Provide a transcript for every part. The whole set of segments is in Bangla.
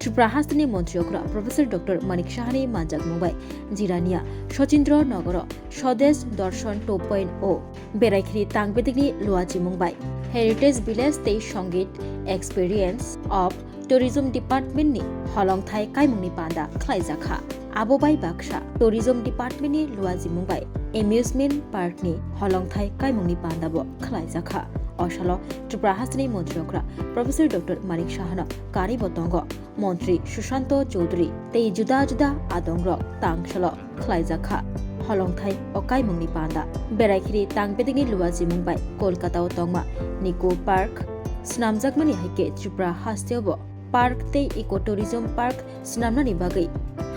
ত্রিপুরা হাস্তানি মন্ত্রীকরা প্রফেসর ডক্টর মানিক সাহানি মানজাক মুম্বাই জিরানিয়া সচিন্দ্র নগর স্বদেশ দর্শন 2.0 বেড়াইখিরি তাংবেদিগনি লুয়াজি মুম্বাই হেরিটেজ ভিলেজ তেই সঙ্গীত এক্সপিরিয়েন্স অফ ট্যুরিজম ডিपार्टमेंटनि हलंथाय कायमुंनि पान्दा ख्लायजाखा आबोबाय बाक्सा टूरिज्म डिपार्टमेंटनि लुआजी मुम्बाइ एम्यूजमेंट पार्कनि हलंथाय कायमुंनि पान्दाबो ख्लायजाखा अशालो त्रिपुरा हास्तानि मन्त्रीकरा प्रफेसर डक्टर मानिक साहानो कारी बतंग मन्त्री सुशांत चौधरी तेई जुदा जुदा आदंग तांगसल ख्लायजाखा हलंथाय अकायमुंनि पान्दा बेरायखिरि तांबेदिगनि लुआजी मुम्बाइ कोलकाताव तंगमा निको पार्क स्नामजाकमानि हाइके त्रिपुरा हास्तायावबो पार्क ते इको टूरिज्म पार्क स्नामनानि बागै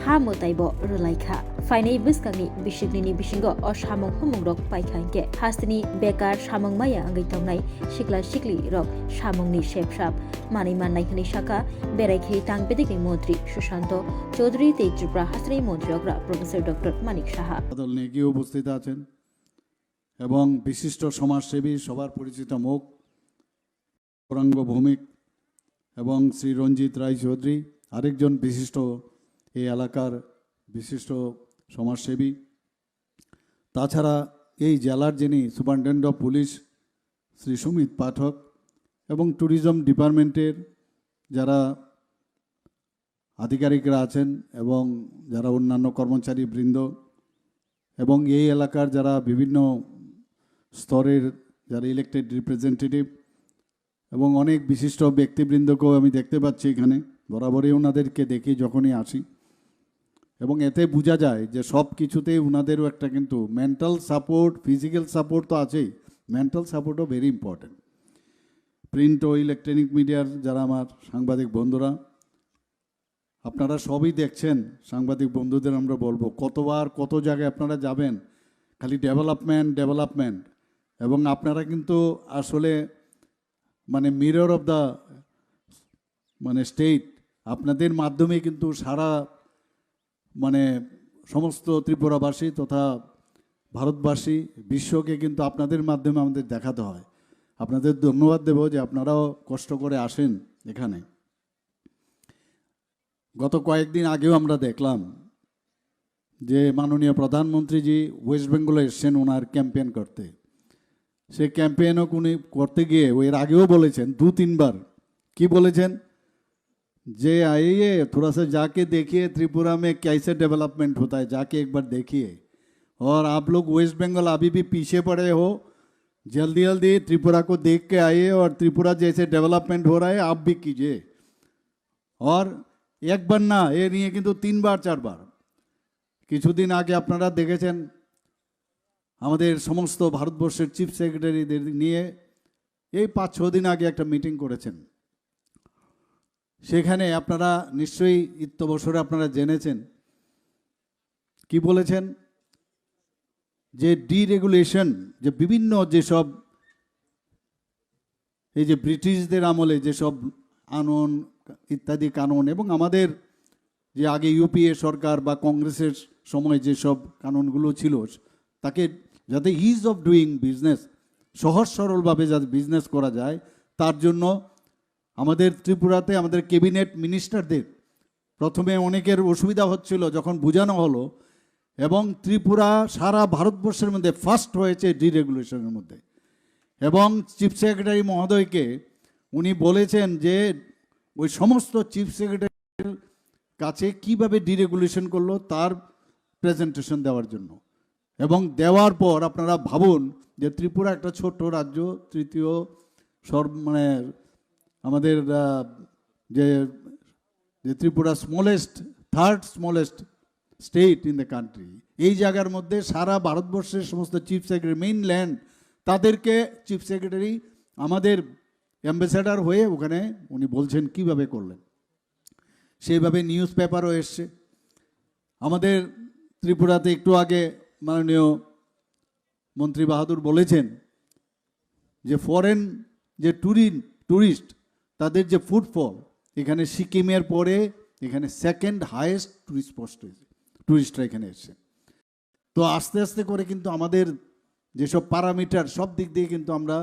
हा मोताइबो रुलाइखा फाइनाय बिस्कांनि बिसिगनि बिसिंग असामं हमंरक पाइखांके हास्तानि बेकार सामंमाया अंगैथंनाय सिख्ला सिख्ली रक सामंनि शेपसाप मानै माननायखनि शाखा बेरायखिरि तांबेदिगनि मन्त्री सुशांत चौधरी ते त्रिपुरा हास्तानि मन्त्रीकरा प्रफेसर डक्टर मानिक साहा দল নিয়ে গিয়ে উপস্থিত আছেন এবং বিশিষ্ট সমাজসেবী সবার পরিচিত মুখ গৌরাঙ্গ ভৌমিক এবং শ্রী রঞ্জিত রায় চৌধুরী আরেকজন বিশিষ্ট এই এলাকার বিশিষ্ট সমাজসেবী তাছাড়া এই জেলার যিনি superintendent of police Shri Sumit Pathak এবং ট্যুরিজম ডিপার্টমেন্টের যারা আধিকারিকরা আছেন এবং যারা অন্যান্য কর্মচারী বৃন্দ এবং এই এলাকার যারা বিভিন্ন স্তরের যারা ইলেক্টেড রিপ্রেজেন্টেটিভ এবং অনেক বিশিষ্ট ব্যক্তিবৃন্দকেও আমি দেখতে পাচ্ছি এখানে বরাবরই ওনাদেরকে দেখি যখনই আসি এবং এতে বোঝা যায় যে সব কিছুতেই ওনাদেরও একটা কিন্তু মেন্টাল সাপোর্ট ফিজিক্যাল সাপোর্ট তো আছেই মেন্টাল সাপোর্টও ভেরি ইম্পর্টেন্ট প্রিন্ট ও ইলেকট্রনিক মিডিয়ার যারা আমার সাংবাদিক বন্ধুরা আপনারা সবই দেখছেন সাংবাদিক বন্ধুদের আমরা বলবো কতবার কত জায়গায় আপনারা যাবেন খালি ডেভেলপমেন্ট এবং আপনারা কিন্তু আসলে মানে মিরর অফ দ্য মানে স্টেট আপনাদের মাধ্যমে কিন্তু সারা মানে সমস্ত ত্রিপুরাবাসী তথা ভারতবাসী বিশ্বকে কিন্তু আপনাদের মাধ্যমে আমাদের দেখাতে হয় আপনাদের ধন্যবাদ দেব যে আপনারাও কষ্ট করে আসেন এখানে গত কয়েকদিন আগেও আমরা দেখলাম যে মাননীয় প্রধানমন্ত্রীজি ওয়েস্ট বেঙ্গলে এসছেন ওনার ক্যাম্পেইন করতে সে ক্যাম্পেইনও উনি করতে গিয়ে এর আগেও বলেছেন 2-3 बार কি বলেছেন যে आइए थोड़ा सा जाके देखिए त्रिपुरा में कैसे डेवलपमेंट होता है जाके एक बार देखिए और आप लोग वेस्ट बंगाल अभी भी पीछे पड़े हो जल्दी जल्दी त्रिपुरा को देख के आइए और त्रिपुरा जैसे डेवलपमेंट हो रहा है आप भी कीजिए और एक बार ना ये नहीं किन्तु 3 बार 4 बार কিছুদিন আগে আপনারা দেখেছেন আমাদের সমস্ত ভারতবর্ষের চিফ সেক্রেটারিদের নিয়ে এই 5-6 দিন আগে একটা মিটিং করেছেন সেখানে আপনারা নিশ্চয়ই ইত্যবসরে আপনারা জেনেছেন কি বলেছেন যে ডিরেগুলেশন যে বিভিন্ন যেসব এই যে ব্রিটিশদের আমলে যেসব আইন ইত্যাদি কানুন এবং আমাদের যে আগে ইউপিএ সরকার বা কংগ্রেসের সময় যেসব কানুনগুলো ছিল তাকে যাতে ইজ অফ ডুইং বিজনেস সহজ সরলভাবে যাতে বিজনেস করা যায় তার জন্য আমাদের ত্রিপুরাতে আমাদের ক্যাবিনেট মিনিস্টারদের প্রথমে অনেকের অসুবিধা হচ্ছিল যখন বোঝানো হলো এবং ত্রিপুরা সারা ভারতবর্ষের মধ্যে ফার্স্ট হয়েছে ডিরেগুলেশনের মধ্যে এবং চিফ সেক্রেটারি মহোদয়কে উনি বলেছেন যে ওই সমস্ত চিফ সেক্রেটারির কাছে কিভাবে ডিরেগুলেশন করলো তার প্রেজেন্টেশন দেওয়ার জন্য এবং দেওয়ার পর আপনারা ভাবুন যে ত্রিপুরা একটা ছোট্ট রাজ্য তৃতীয় মানে আমাদের যে Tripura third smallest state in the country এই জায়গার মধ্যে সারা ভারতবর্ষের সমস্ত চিফ সেক্রেটারি মেইনল্যান্ড তাদেরকে চিফ সেক্রেটারি আমাদের অ্যাম্বাসেডার হয়ে ওখানে উনি বলছেন কিভাবে করলেন সেইভাবে নিউজ পেপারও এসছে আমাদের ত্রিপুরাতে একটু আগে মাননীয় মন্ত্রী বাহাদুর বলেছেন যে ফরেন যে ট্যুরিস্ট তাদের যে ফুটফল এখানে সিকিমের পরে এখানে সেকেন্ড হাইয়েস্ট ট্যুরিস্টরা এখানে এসছে তো আস্তে আস্তে করে কিন্তু আমাদের যেসব প্যারামিটার সব দিক দিয়ে কিন্তু আমরা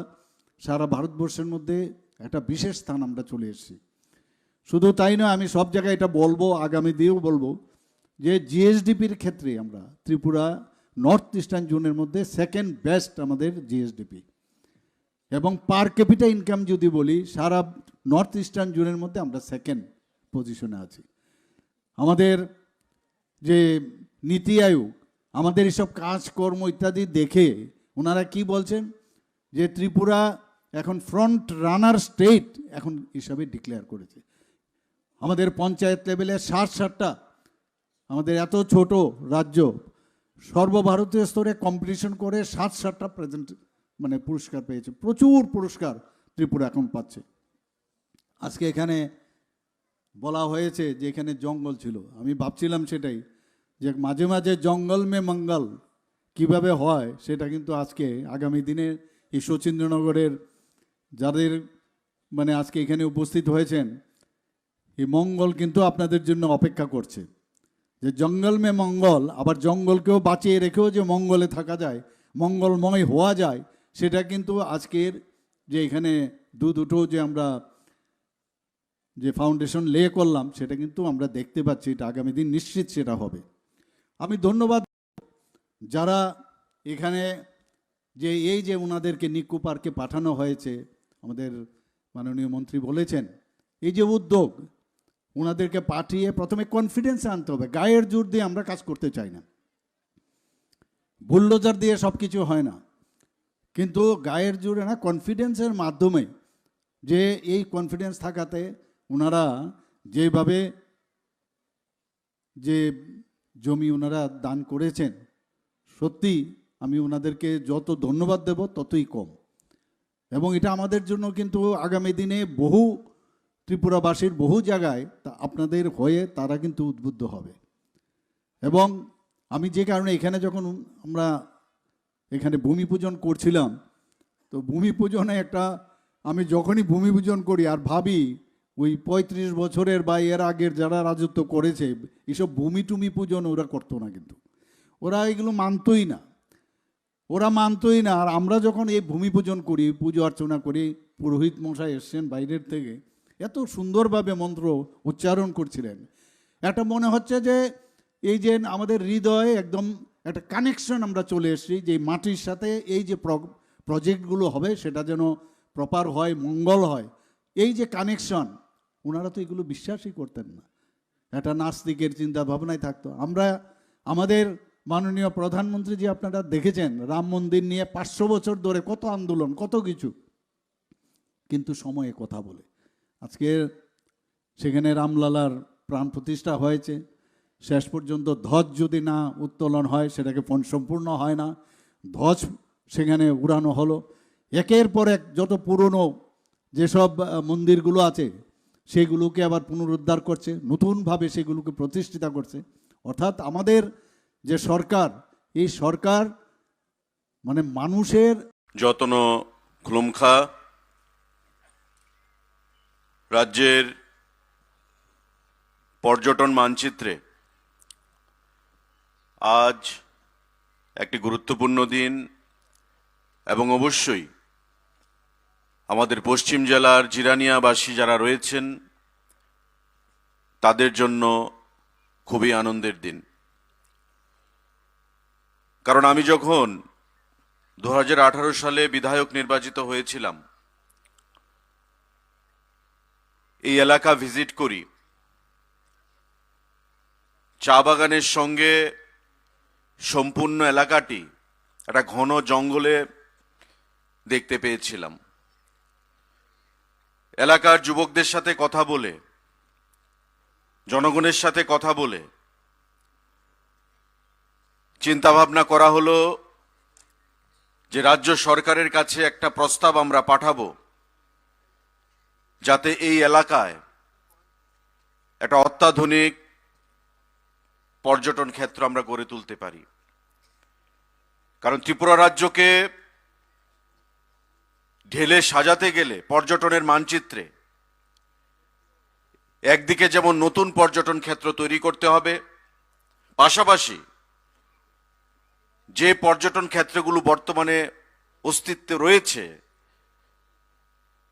সারা ভারতবর্ষের মধ্যে একটা বিশেষ স্থান আমরা চলে এসেছি শুধু তাই নয়, আমি সব জায়গায় এটা বলবো, আগামী দিয়েও বলবো, যে জিএসডিপির ক্ষেত্রে আমরা ত্রিপুরা নর্থ ইস্টার্ন জোনের মধ্যে সেকেন্ড বেস্ট আমাদের জিএসডিপি, এবং পার ক্যাপিটা ইনকাম যদি বলি সারা নর্থ ইস্টার্ন জোনের মধ্যে আমরা সেকেন্ড পজিশনে আছি। আমাদের যে নীতি আয়োগ আমাদের এসব কাজকর্ম ইত্যাদি দেখে ওনারা কি বলছেন, যে ত্রিপুরা এখন ফ্রন্ট রানার স্টেট এখন হিসাবে ডিক্লেয়ার করেছে। আমাদের পঞ্চায়েত লেভেলে 60-60টা, আমাদের এত ছোট রাজ্য সর্বভারতীয় স্তরে কম্পিটিশন করে 60-60টা প্রেজেন্ট মানে পুরস্কার পেয়েছে। প্রচুর পুরস্কার ত্রিপুরা এখন পাচ্ছে। আজকে এখানে বলা হয়েছে যে এখানে জঙ্গল ছিল, আমি ভাবছিলাম সেটাই, যে মাঝে মাঝে জঙ্গল মে মঙ্গল কিভাবে হয় সেটা কিন্তু আজকে আগামী দিনে এই শচীন্দ্রনগরের যাদের মানে আজকে এখানে উপস্থিত হয়েছেন, এই মঙ্গল কিন্তু আপনাদের জন্য অপেক্ষা করছে। যে জঙ্গল মে মঙ্গল, আবার জঙ্গলকেও বাঁচিয়ে রেখেও যে মঙ্গলে থাকা যায়, মঙ্গলময় হওয়া যায়, সেটা কিন্তু আজকের যে এখানে দুটো যে আমরা যে ফাউন্ডেশন লে করলাম সেটা কিন্তু আমরা দেখতে পাচ্ছি, এটা আগামী দিন নিশ্চিত সেটা হবে। আমি ধন্যবাদ যারা এখানে যে এই যে ওনাদেরকে নিকো পার্কে পাঠানো হয়েছে, আমাদের মাননীয় মন্ত্রী বলেছেন এই যে উদ্যোগ, ওনাদেরকে পাঠিয়ে প্রথমে কনফিডেন্সে আনতে হবে। গায়ের জোর দিয়ে আমরা কাজ করতে চাই না, বুলডোজার দিয়ে সব কিছু হয় না, কিন্তু গায়ের জোরে না, কনফিডেন্সের মাধ্যমে, যে এই কনফিডেন্স থাকাতে ওনারা যেভাবে যে জমি ওনারা দান করেছেন, সত্যি আমি ওনাদেরকে যত ধন্যবাদ দেব ততই কম। এবং এটা আমাদের জন্য কিন্তু আগামী দিনে বহু ত্রিপুরাবাসীর বহু জায়গায় তা আপনাদের হয়ে তারা কিন্তু উদ্বুদ্ধ হবে। এবং আমি যে কারণে এখানে যখন আমরা এখানে ভূমি পূজন করছিলাম, তো ভূমি পূজনে একটা, আমি যখনই ভূমি পূজন করি আর ভাবি ওই 35 বছরের বা এর আগের যারা রাজত্ব করেছে এসব ভূমি টুমি পূজন ওরা করতো না, কিন্তু ওরা এগুলো মানতই না, ওরা মানতই না। আর আমরা যখন এই ভূমি পূজন করি, পুজো অর্চনা করি, পুরোহিত মশাই এসছেন বাইরের থেকে, এত সুন্দরভাবে মন্ত্র উচ্চারণ করছিলেন, একটা মনে হচ্ছে যে এই যে আমাদের হৃদয়ে একদম একটা কানেকশন আমরা চলে এসেছি, যে মাটির সাথে এই যে প্রজেক্টগুলো হবে সেটা যেন প্রপার হয়, মঙ্গল হয়, এই যে কানেকশন, ওনারা তো এগুলো বিশ্বাসই করতেন না, একটা নাস্তিকের চিন্তা ভাবনায় থাকতো। আমরা আমাদের মাননীয় প্রধানমন্ত্রী যে আপনারা দেখেছেন রাম মন্দির নিয়ে 500 বছর ধরে কত আন্দোলন, কত কিছু, কিন্তু সময়ে কথা বলে আজকে সেখানে রামলালার প্রাণ প্রতিষ্ঠা হয়েছে। শেষ পর্যন্ত ধ্বজ যদি না উত্তোলন হয় সেটাকে সম্পূর্ণ হয় না, ধ্বজ সেখানে উড়ানো হলো। একের পর এক যত পুরনো যেসব মন্দিরগুলো আছে সেগুলোকে আবার পুনরুদ্ধার করছে, নতুনভাবে সেগুলোকে প্রতিষ্ঠিত করছে। অর্থাৎ আমাদের যে সরকার, এই সরকার মানে মানুষের যত্ন খুলুমখা রাজ্যের পর্যটন মানচিত্রে আজ একটি গুরুত্বপূর্ণ দিন, এবং অবশ্যই আমাদের পশ্চিম জেলার জিরানিয়াবাসী যারা রয়েছেন তাদের জন্য খুবই আনন্দের দিন। কারণ আমি যখন 2018 সালে বিধায়ক নির্বাচিত হয়েছিলাম, এই এলাকা ভিজিট করি, চা বাগানের সঙ্গে সম্পূর্ণ এলাকাটি একটা ঘন জঙ্গলে দেখতে পেয়েছিলাম। এলাকার যুবকদের সাথে কথা বলে, জনগণের সাথে কথা বলে চিন্তা ভাবনা করা হলো যে রাজ্য সরকারের কাছে একটা প্রস্তাব আমরা পাঠাবো, যাতে এই এলাকায় একটা অত্যাধুনিক পর্যটন ক্ষেত্র আমরা গড়ে তুলতে পারি। কারণ ত্রিপুরা রাজ্যকে ঢেলে সাজাতে গেলে পর্যটনের মানচিত্রে একদিকে যেমন নতুন পর্যটন ক্ষেত্র তৈরি করতে হবে, পাশাপাশি যে পর্যটন ক্ষেত্রগুলো বর্তমানে অস্তিত্বে রয়েছে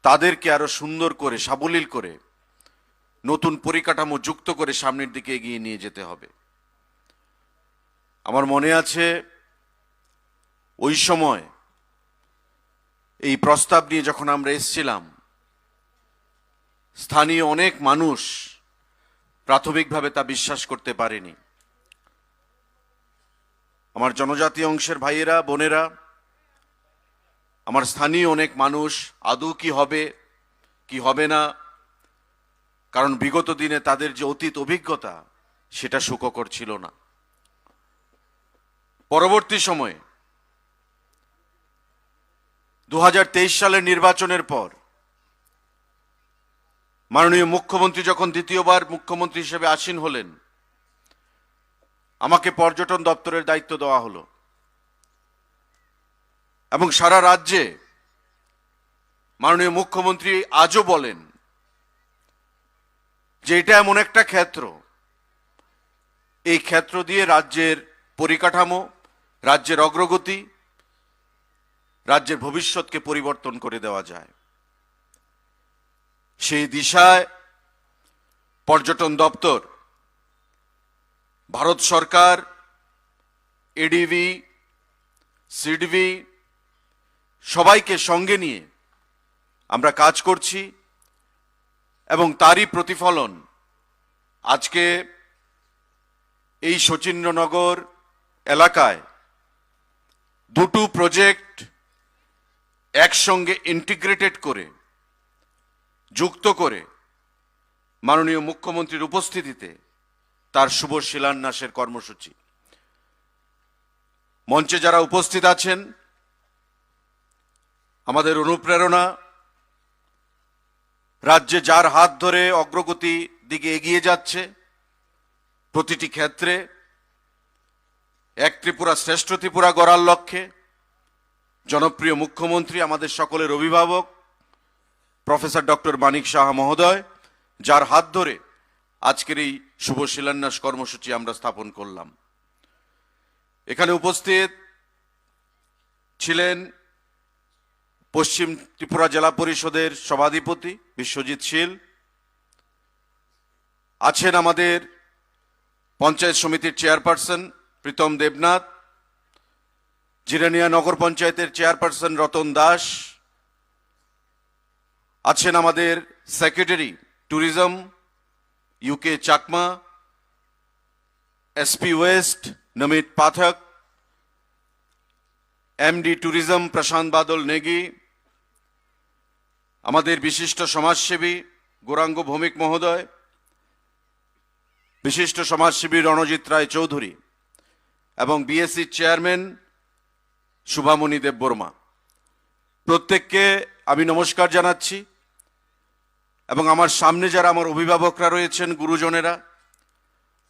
তাদেরকে আরো সুন্দর করে, সাবলীল করে নতুন পরিকাঠামো যুক্ত করে সামনের দিকে এগিয়ে নিয়ে যেতে হবে। আমার মনে আছে ওই সময় এই প্রস্তাব নিয়ে যখন আমরা এসেছিলাম, স্থানীয় অনেক মানুষ প্রাথমিকভাবে তা বিশ্বাস করতে পারেনি। আমার জনজাতি অংশের ভাইয়েরা বোনেরা, আমার স্থানীয় অনেক মানুষ আদৌ কি হবে কি হবে না, কারণ বিগত দিনে তাদের যে অতীত অভিজ্ঞতা সেটা সুখকর ছিল না। পরবর্তী সময়ে 2023 সালের নির্বাচনের পর মাননীয় মুখ্যমন্ত্রী যখন দ্বিতীয়বার মুখ্যমন্ত্রী হিসেবে আসীন হলেন, আমাকে পর্যটন দপ্তরের দায়িত্ব দেওয়া হলো এবং সারা রাজ্যে মাননীয় মুখ্যমন্ত্রী আজও বলেন যে এটা এমন একটা ক্ষেত্র, এই ক্ষেত্র দিয়ে রাজ্যের পরিকাঠামো, রাজ্যের অগ্রগতি, রাজ্যের ভবিষ্যৎকে পরিবর্তন করে দেওয়া যায়। সেই দিশায় পর্যটন দপ্তর, ভারত সরকার, এডিবি, সিডবি সবাইকে সঙ্গে নিয়ে আমরা কাজ করছি এবং তারই প্রতিফলন আজকে এই শচীন্দ্রনগর এলাকায় দুটো প্রজেক্ট একসঙ্গে ইন্টিগ্রেটেড করে, যুক্ত করে মাননীয় মুখ্যমন্ত্রীর উপস্থিতিতে তার শুভ শিলান্যাসের কর্মসূচি। মঞ্চে যারা উপস্থিত আছেন, আমাদের অনুপ্রেরণা, রাজ্যে যার হাত ধরে অগ্রগতি দিকে এগিয়ে যাচ্ছে প্রতিটি ক্ষেত্রে, এক ত্রিপুরা শ্রেষ্ঠ ত্রিপুরা গড়ার লক্ষ্যে জনপ্রিয় মুখ্যমন্ত্রী, আমাদের সকলের অভিভাবক প্রফেসর ডক্টর মানিক সাহা মহোদয়, যার হাত ধরে আজকের এই শুভ শিলান্যাস কর্মসূচি আমরা স্থাপন করলাম। এখানে উপস্থিত ছিলেন পশ্চিম ত্রিপুরা জেলা পরিষদের সভাধিপতি বিশ্বজিৎ শীল, আছেন আমাদের পঞ্চায়েত সমিতির চেয়ারপারসন প্রীতম দেবনাথ, জিরানিয়া নগর পঞ্চায়েতের চেয়ারপারসন রতন দাস, আছেন আমাদের secretary tourism UK Chakma, SP west Namit Pathak, MD tourism Prashant Badal Negi, আমাদের বিশিষ্ট সমাজসেবী গৌরাঙ্গ ভৌমিক মহোদয়, বিশিষ্ট সমাজসেবী রণজিৎ রায় চৌধুরী এবং বিএসসি চেয়ারম্যান শুভামণি দেববর্মা, প্রত্যেককে আমি নমস্কার জানাচ্ছি। এবং আমার সামনে যারা আমার অভিভাবকরা রয়েছেন, গুরুজনেরা,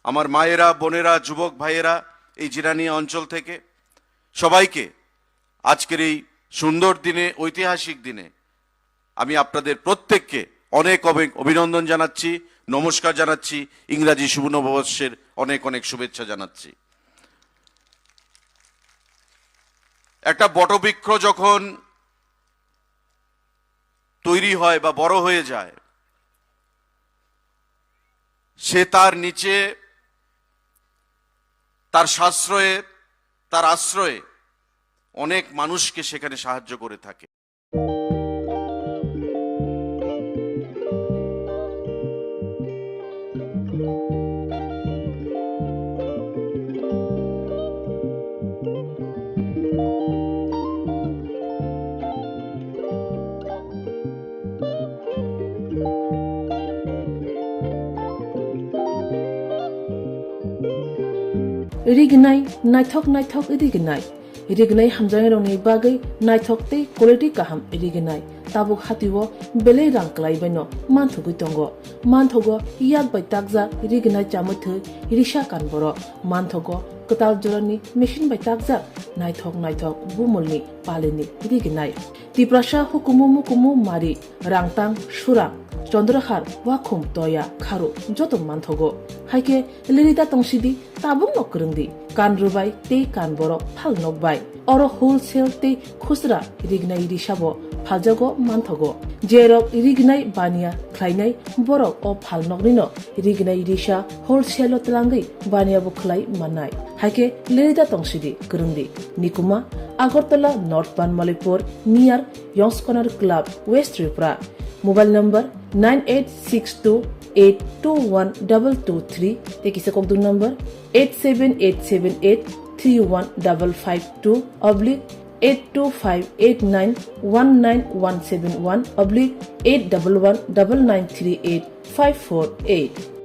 আমার মায়েরা, বোনেরা, যুবক ভাইয়েরা এই জিরানিয়া অঞ্চল থেকে, সবাইকে আজকের এই সুন্দর দিনে, ঐতিহাসিক দিনে আমি আপনাদের প্রত্যেককে অনেক অনেক অভিনন্দন জানাচ্ছি, নমস্কার জানাচ্ছি, ইংরাজি শুভ নববর্ষের অনেক অনেক শুভেচ্ছা জানাচ্ছি। একটা বটবৃক্ষ যখন তৈরি হয় বা বড় হয়ে যায়, সে তার নিচে, তার সাশ্রয়ে, তার আশ্রয়ে অনেক মানুষকে সেখানে সাহায্য করে থাকে। रिगनाय नायथक नायथक रिगनाय रिगनाय हामजानाय रंनि बागै नायथक ते क्वालिटी गाहाम रिगनाय ताबुक हातिओ बेले रां क्लाइबायनो मानथुगै दंगो मानथगो याक बाय ताकजा रिगनाय चामथो रिसा कानबरो मानथगो कताल जरनि मेशिन बाय ताकजा नायथक नायथक बुमलनि पालिनि रिगनाय तिप्रासा हुकुमु मुकुमु मारि रांतां सुरा चंद्रहार वाखुम तया खारु जतो मानथगो हाइके लिरिदा तंसिदि ताबुं नकरंदि कान रुबाय ते कान बरो फाल नकबाय अरो होलसेल ते खुसरा रिगनाय रिसाबो फालजागो मानथगो जेरक रिगनाय बानिया ख्लायनाय बरक अ फालनगनि न रिगनाय रिसा होलसेल तलांगै बानिया बुखलाय मानाय हाके लेदा तंसिदि गरुंदि निकुमा Agartala North Banmalipur near Yongs Corner Club, West Tripura. Mobile number 9862821223. Take is a Kokdu number 87878 /82589191171 /8119938 548.